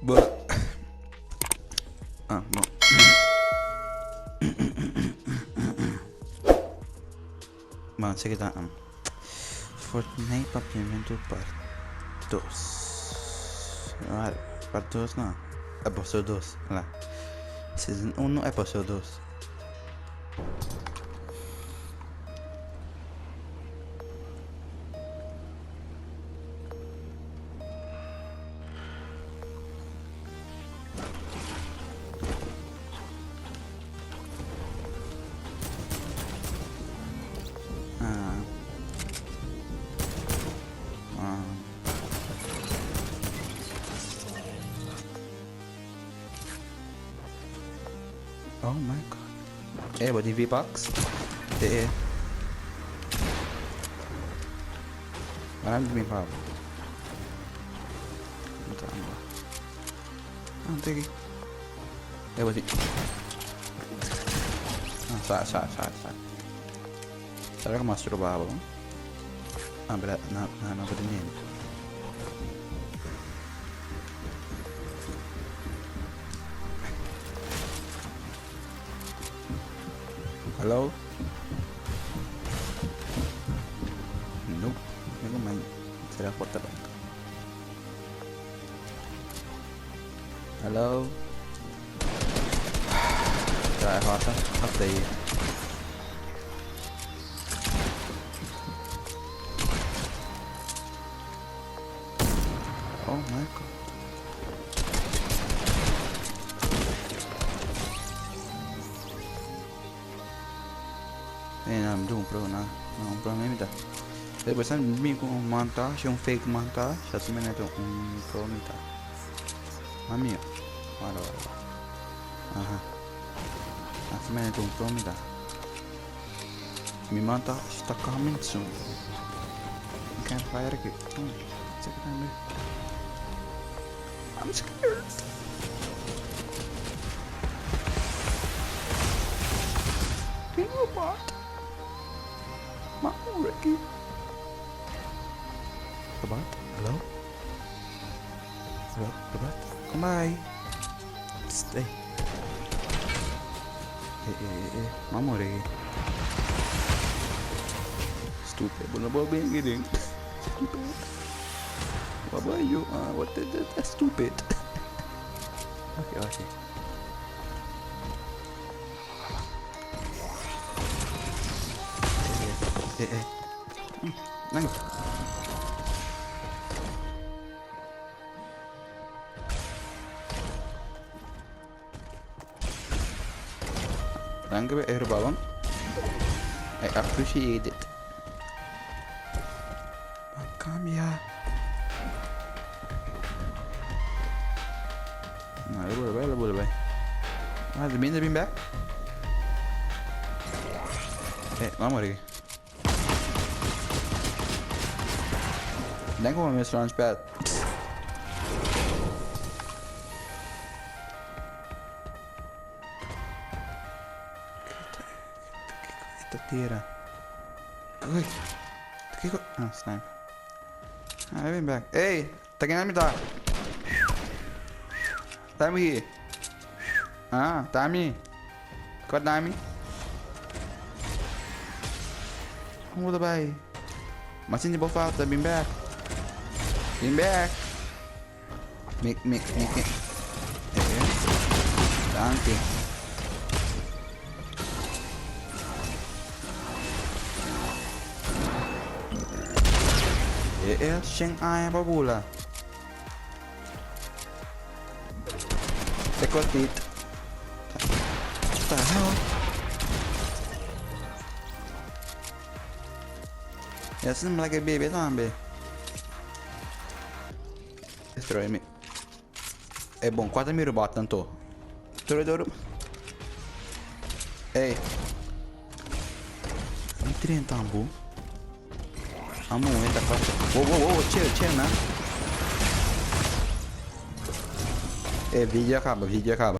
But bom. Bom, isso aqui tá Fortnite Papiamento Parte 2. Ah, Parte 2 não. Episode 2 lá. Season 1 Episode 2. Oh my god. Wat die V-Bucks? Marami din pa. Sige. What di? Sa. Será que mostro o babo? Berat na ba din yan? Hello? Nope. Never mind. Será porta bank. Hello? Try harder. Update. Oh my god. Não um pro na não pro mesmo tá. Depois você me com montage, fake montage, assim mesmo pro me tá. Mami, olha. Aha. Assim mesmo pro me tá. Me montage está coming soon. Can't fire aqui. Check it out. I'm scared. Can you bot? Mau Ricky. Robot? Hello? Robot? Come by. Stay. Mau Ricky. Stupid. Buno ba ba yung giling? Stupid. What are you? What is that? That's stupid. Okay. Nang. Thank you, Bawang. I appreciate it. Come here. Nah, boleh bay. The beans have been back. Mama lagi. Dan ko may launchpad. Kita tira. Uy. Kiko. Sniper. I've been back. Hey, takin namin ta. Tami. Tami. Kuat Tami. Kamu udah baik. Masih di bawah, I've been back. Been back. Make. Danke. Sheng ai apa pula? Sekot it. Tahu. Ya sen lagi bebe tambe. Destroy me. Bom, quase me robot tanto. Troidoro. Entrei em tambo. Vamos entrar quase. Wow, chill, né? Vídeo acaba.